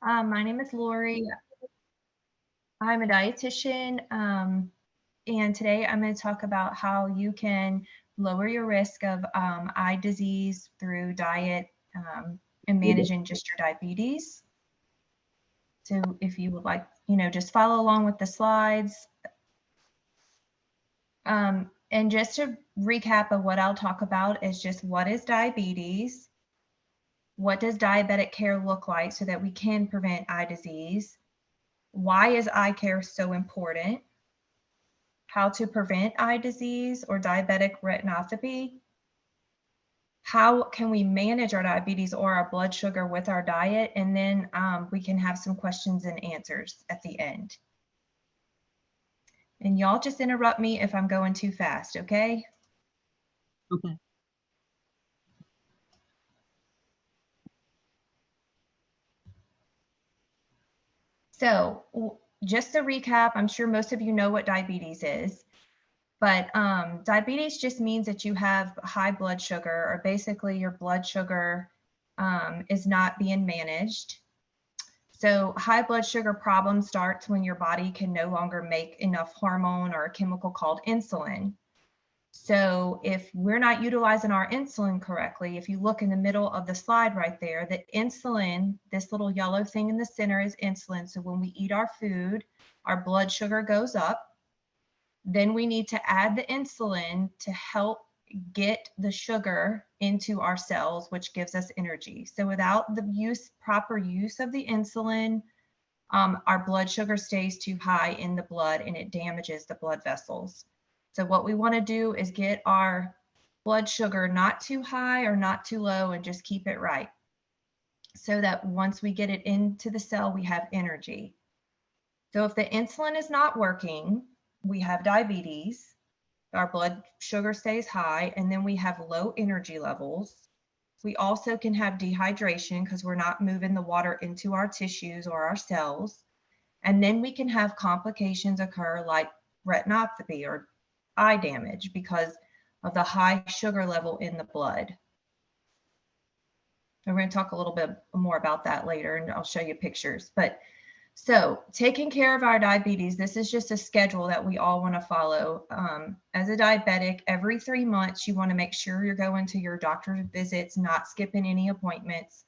My name is Lori. I'm a dietitian, and today I'm going to talk about how you can lower your risk of eye disease through diet and managing just your diabetes. So if you would like, just follow along with the slides. And just to recap of what I'll talk about is just what is diabetes, what does diabetic care look like so that we can prevent eye disease, why is eye care so important, how to prevent eye disease or diabetic retinopathy, how can we manage our diabetes or our blood sugar with our diet, and then we can have some questions and answers at the end. And y'all just interrupt me if I'm going too fast, okay? Okay. So just to recap, I'm sure most of you know what diabetes is. But diabetes just means that you have high blood sugar, or basically your blood sugar is not being managed. So high blood sugar problem starts when your body can no longer make enough hormone or a chemical called insulin. So if we're not utilizing our insulin correctly, if you look in the middle of the slide right there, the insulin, this little yellow thing in the center is insulin. So when we eat our food, our blood sugar goes up. Then we need to add the insulin to help get the sugar into our cells, which gives us energy. So without the proper use of the insulin, our blood sugar stays too high in the blood and it damages the blood vessels. So what we want to do is get our blood sugar not too high or not too low and just keep it right, so that once we get it into the cell, we have energy. So if the insulin is not working, we have diabetes, our blood sugar stays high, and then we have low energy levels. We also can have dehydration because we're not moving the water into our tissues or our cells. And then we can have complications occur like retinopathy or eye damage because of the high sugar level in the blood. We're going to talk a little bit more about that later, and I'll show you pictures. But so taking care of our diabetes, this is just a schedule that we all want to follow. As a diabetic, every 3 months, you want to make sure you're going to your doctor's visits, not skipping any appointments.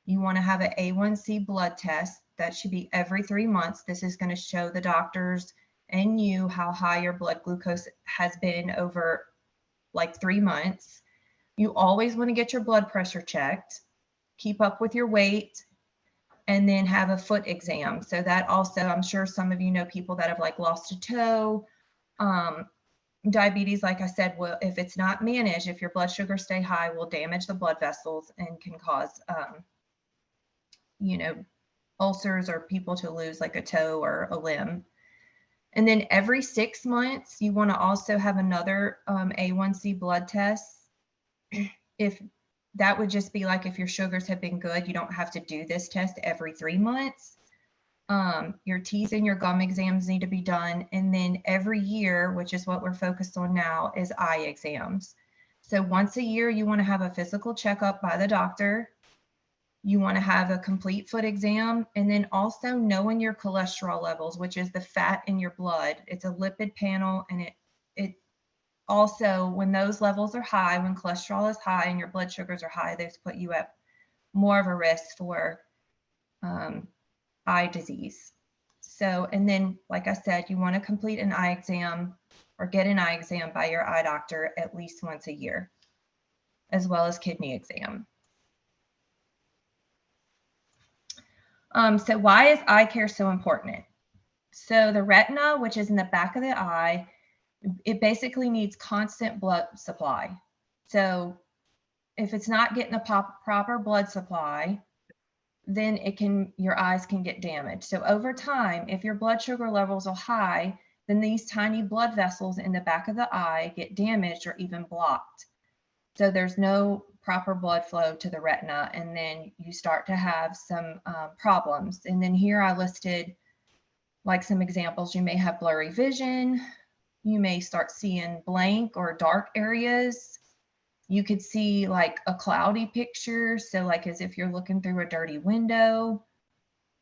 You want to have an A1C blood test. That should be every 3 months. This is going to show the doctors and you how high your blood glucose has been over like 3 months. You always want to get your blood pressure checked, keep up with your weight, and then have a foot exam. So that also, I'm sure some of you know people that have like lost a toe. Diabetes, like I said, will, if it's not managed, if your blood sugar stay high, will damage the blood vessels and can cause, ulcers or people to lose like a toe or a limb. And then every 6 months, you want to also have another A1C blood test. If that would just be like if your sugars have been good, you don't have to do this test every 3 months. Your teeth and your gum exams need to be done. And then every year, which is what we're focused on now, is eye exams. So once a year, you want to have a physical checkup by the doctor. You want to have a complete foot exam, and then also knowing your cholesterol levels, which is the fat in your blood. It's a lipid panel, and it also, when those levels are high, when cholesterol is high and your blood sugars are high, those put you at more of a risk for eye disease. So, and then, like I said, you want to complete an eye exam or get an eye exam by your eye doctor at least once a year, as well as kidney exam. So why is eye care so important? So the retina, which is in the back of the eye, it basically needs constant blood supply. So if it's not getting a proper blood supply, then your eyes can get damaged. So over time, if your blood sugar levels are high, then these tiny blood vessels in the back of the eye get damaged or even blocked. So there's no proper blood flow to the retina, and then you start to have some problems. And then here I listed like some examples. You may have blurry vision. You may start seeing blank or dark areas. You could see like a cloudy picture, so like as if you're looking through a dirty window.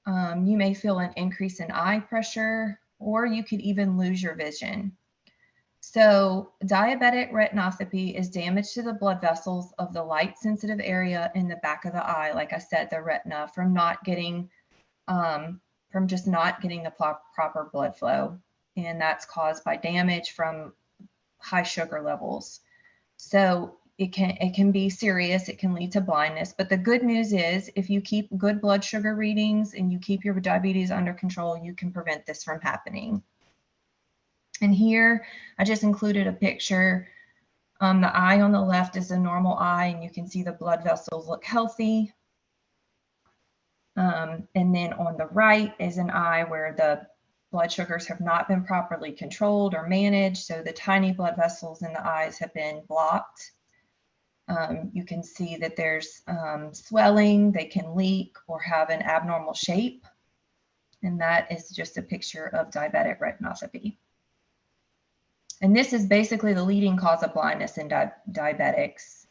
You may feel an increase in eye pressure, or you could even lose your vision. So diabetic retinopathy is damage to the blood vessels of the light sensitive area in the back of the eye, like I said, the retina, from just not getting the proper blood flow. And that's caused by damage from high sugar levels. So it can be serious. It can lead to blindness. But the good news is if you keep good blood sugar readings and you keep your diabetes under control, you can prevent this from happening. And here I just included a picture. The eye on the left is a normal eye, and you can see the blood vessels look healthy. And then on the right is an eye where the blood sugars have not been properly controlled or managed, so the tiny blood vessels in the eyes have been blocked. You can see that there's swelling, they can leak or have an abnormal shape, and that is just a picture of diabetic retinopathy. And this is basically the leading cause of blindness in diabetics.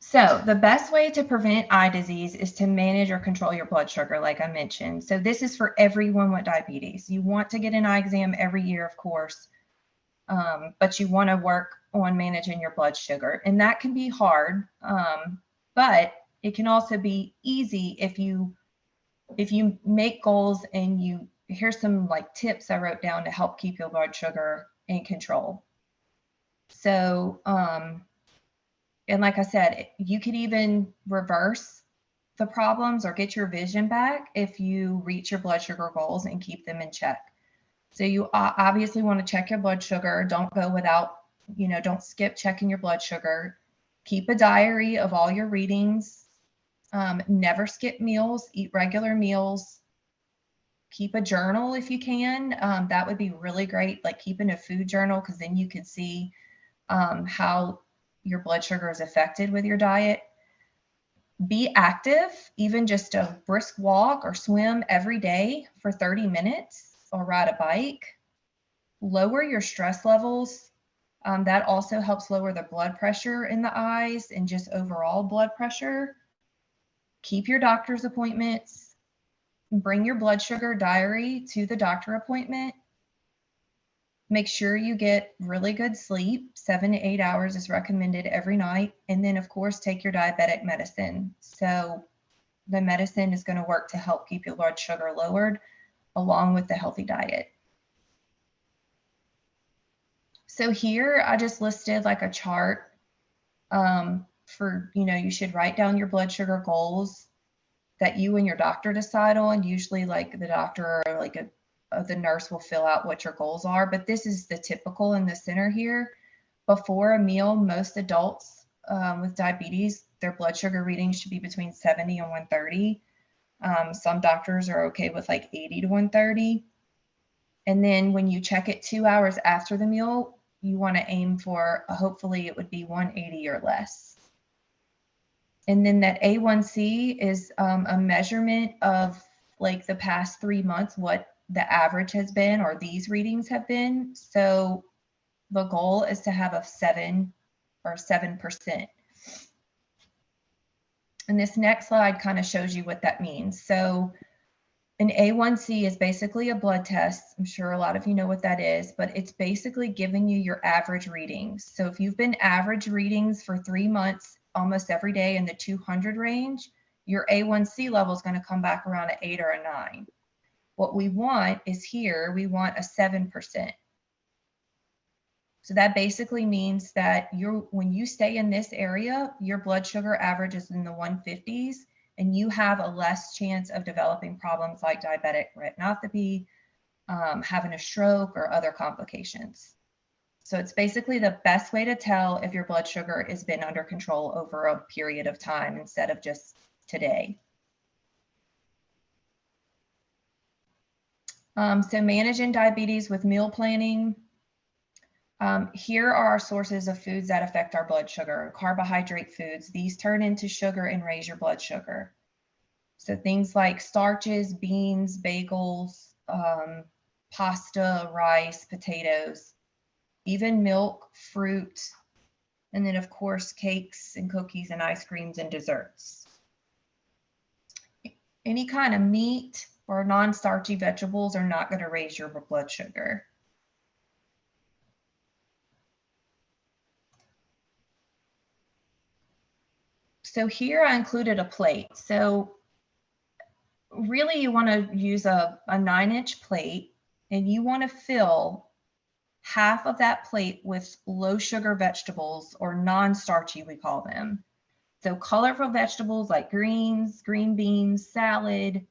So the best way to prevent eye disease is to manage or control your blood sugar, like I mentioned. So this is for everyone with diabetes. You want to get an eye exam every year, of course, but you want to work on managing your blood sugar. And that can be hard, but it can also be easy if you make goals. And here's some like tips I wrote down to help keep your blood sugar in control. So, and like I said, you could even reverse the problems or get your vision back if you reach your blood sugar goals and keep them in check. So you obviously want to check your blood sugar. Don't go without, don't skip checking your blood sugar. Keep a diary of all your readings. Never skip meals, eat regular meals. Keep a journal if you can. That would be really great, like keeping a food journal, because then you can see how your blood sugar is affected with your diet. Be active, even just a brisk walk or swim every day for 30 minutes or ride a bike. Lower your stress levels. That also helps lower the blood pressure in the eyes and just overall blood pressure. Keep your doctor's appointments. Bring your blood sugar diary to the doctor appointment. Make sure you get really good sleep. 7 to 8 hours is recommended every night. And then, of course, take your diabetic medicine. So the medicine is going to work to help keep your blood sugar lowered along with the healthy diet. So here I just listed like a chart for, you should write down your blood sugar goals that you and your doctor decide on. Usually like the doctor or like the nurse will fill out what your goals are, but this is the typical in the center here. Before a meal, most adults with diabetes, their blood sugar readings should be between 70 and 130. Some doctors are okay with like 80 to 130. And then when you check it 2 hours after the meal, you want to aim for, hopefully it would be 180 or less. And then that A1C is a measurement of like the past 3 months, what the average has been or these readings have been. So the goal is to have a 7 or 7%. And this next slide kind of shows you what that means. So an A1C is basically a blood test. I'm sure a lot of you know what that is, but it's basically giving you your average readings. So if you've been average readings for 3 months, almost every day in the 200 range, your A1C level is going to come back around an 8 or a 9. What we want is here, we want a 7%. So that basically means that when you stay in this area, your blood sugar average is in the 150s, and you have a less chance of developing problems like diabetic retinopathy, having a stroke, or other complications. So it's basically the best way to tell if your blood sugar has been under control over a period of time instead of just today. So managing diabetes with meal planning. Here are our sources of foods that affect our blood sugar. Carbohydrate foods. These turn into sugar and raise your blood sugar. So things like starches, beans, bagels, pasta, rice, potatoes, even milk, fruit, and then of course cakes and cookies and ice creams and desserts. any kind of meat or non-starchy vegetables are not going to raise your blood sugar. So here I included a plate. So really you want to use a 9-inch plate, and you want to fill half of that plate with low sugar vegetables, or non-starchy we call them. So colorful vegetables like greens, green beans, salad,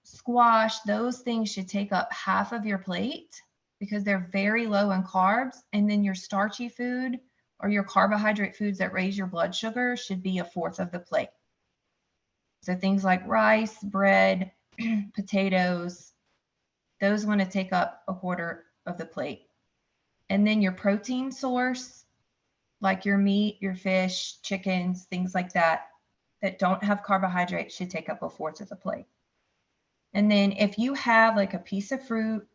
squash, those things should take up half of your plate because they're very low in carbs. And then your starchy food or your carbohydrate foods that raise your blood sugar should be 1/4 of the plate. So things like rice, bread, potatoes, those want to take up 1/4 of the plate. And then your protein source, like your meat, your fish, chickens, things like that, that don't have carbohydrates should take up 1/4 of the plate. And then if you have like a piece of fruit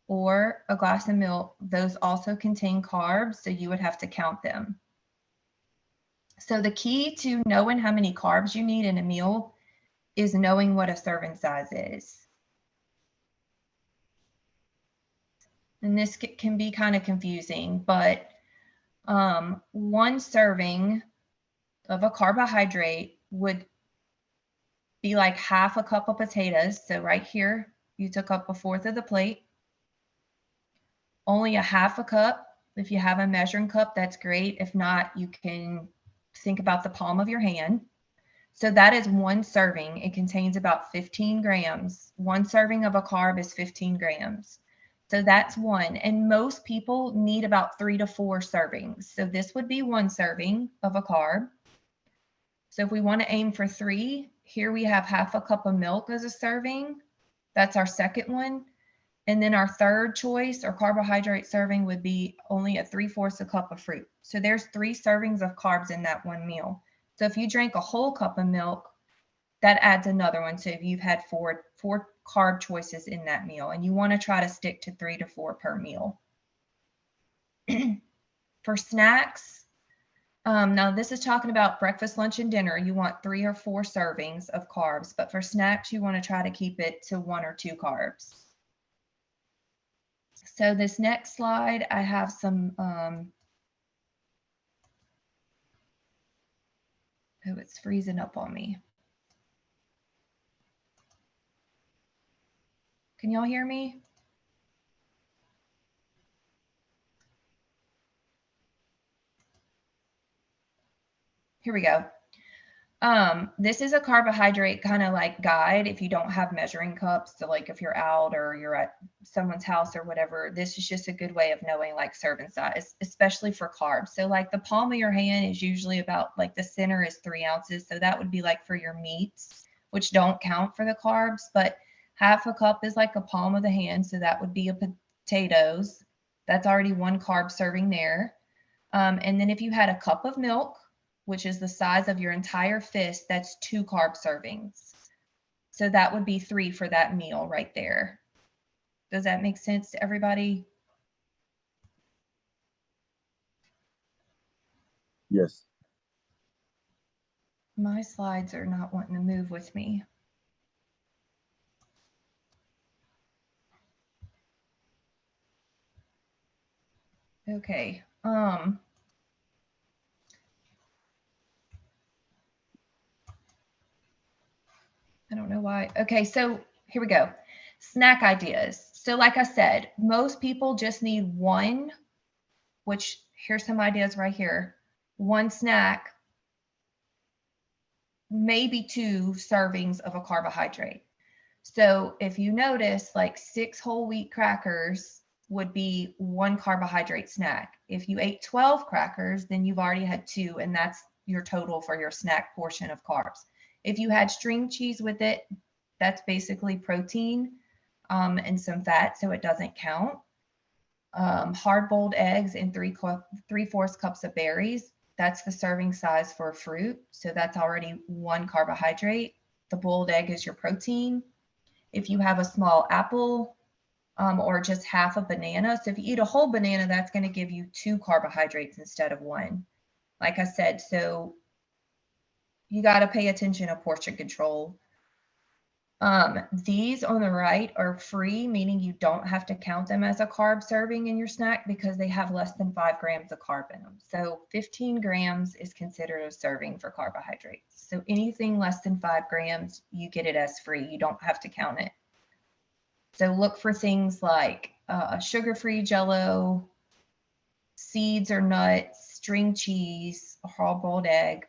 or a glass of milk, those also contain carbs, so you would have to count them. So the key to knowing how many carbs you need in a meal is knowing what a serving size is. And this can be kind of confusing, but 1 serving of a carbohydrate would be like 1/2 a cup of potatoes. So right here, you took up 1/4 of the plate. Only 1/2 a cup. If you have a measuring cup, that's great. If not, you can think about the palm of your hand. So that is 1 serving. It contains about 15 grams. 1 serving of a carb is 15 grams. So that's 1. And most people need about 3 to 4 servings. So this would be 1 serving of a carb. So if we want to aim for 3, here we have 1/2 a cup of milk as a serving. That's our second one. And then our third choice or carbohydrate serving would be only 3/4 a cup of fruit. So there's 3 servings of carbs in that 1 meal. So if you drank a whole cup of milk, that adds another one. So if you've had four carb choices in that meal, and you want to try to stick to 3 to 4 per meal. For snacks, now this is talking about breakfast, lunch, and dinner. You want 3 or 4 servings of carbs, but for snacks, you want to try to keep it to 1 or 2 carbs. So this next slide, I have some, oh, it's freezing up on me. Can y'all hear me? Here we go. This is a carbohydrate kind of like guide if you don't have measuring cups. So like if you're out or you're at someone's house or whatever, this is just a good way of knowing like serving size, especially for carbs. So like the palm of your hand is usually about, like the center is 3 ounces. So that would be like for your meats, which don't count for the carbs, but 1/2 a cup is like a palm of the hand. So that would be a potatoes. That's already 1 carb serving there. And then if you had a cup of milk, which is the size of your entire fist, that's 2 carb servings. So that would be 3 for that meal right there. Does that make sense to everybody? Yes. My slides are not wanting to move with me. Okay. I don't know why. Okay, so here we go. Snack ideas. So like I said, most people just need 1, which here's some ideas right here. 1 snack, maybe 2 servings of a carbohydrate. So if you notice, like 6 whole wheat crackers would be 1 carbohydrate snack. If you ate 12 crackers, then you've already had 2, and that's your total for your snack portion of carbs. If you had string cheese with it, that's basically protein and some fat, so it doesn't count. Hard-boiled eggs and 3/4 cups of berries, that's the serving size for a fruit. So that's already 1 carbohydrate. The boiled egg is your protein. If you have a small apple or just half a banana, so if you eat a whole banana, that's going to give you 2 carbohydrates instead of 1. Like I said, so you got to pay attention to portion control. These on the right are free, meaning you don't have to count them as a carb serving in your snack because they have less than 5 grams of carb in them. So 15 grams is considered a serving for carbohydrates. So anything less than 5 grams, you get it as free. You don't have to count it. So look for things like sugar-free Jell-O, seeds or nuts, string cheese, a hard-boiled egg.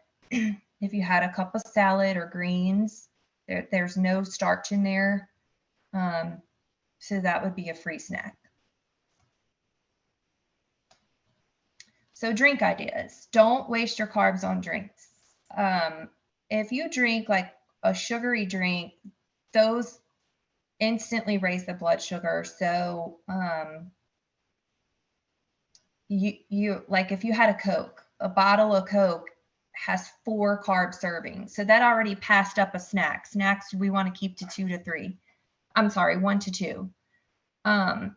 If you had a cup of salad or greens, there's no starch in there. So that would be a free snack. So drink ideas. Don't waste your carbs on drinks. If you drink like a sugary drink, those instantly raise the blood sugar. So you like if you had a Coke, a bottle of Coke has 4 carb servings. So that already passed up a snack. Snacks we want to keep to 2 to 3. I'm sorry, 1 to 2.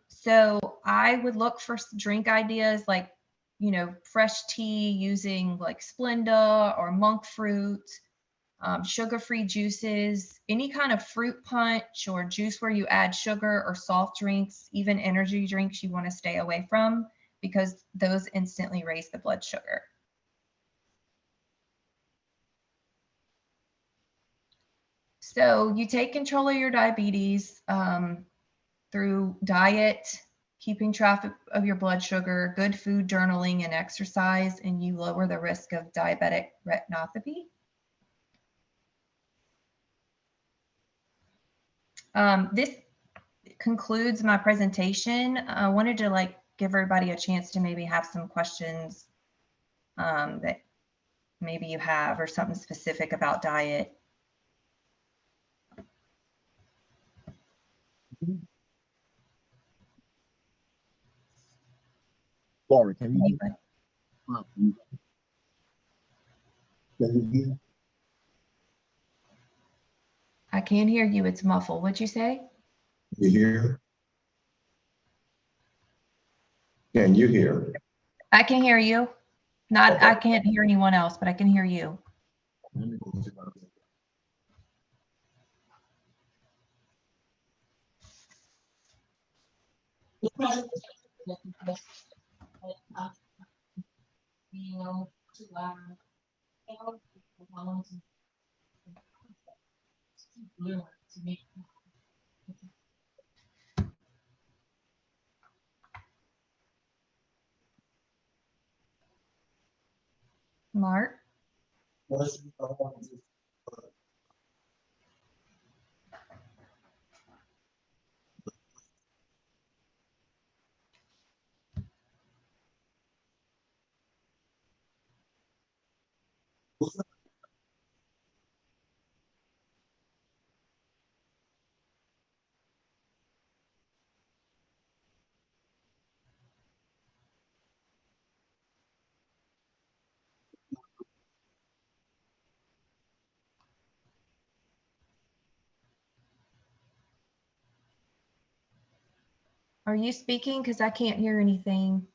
So I would look for drink ideas like, you know, fresh tea using like Splenda or monk fruit, sugar-free juices, any kind of fruit punch or juice where you add sugar or soft drinks, even energy drinks you want to stay away from because those instantly raise the blood sugar. So you take control of your diabetes through diet, keeping track of your blood sugar, good food, journaling, and exercise, and you lower the risk of diabetic retinopathy. This concludes my presentation. I wanted to give everybody a chance to maybe have some questions that maybe you have or something specific about diet. Laura, can you hear? I can't hear you. It's muffled. What'd you say? You hear? Can you hear? I can hear you. Not, Okay. I can't hear anyone else, but I can hear you. Mark? Are you speaking? Because I can't hear anything.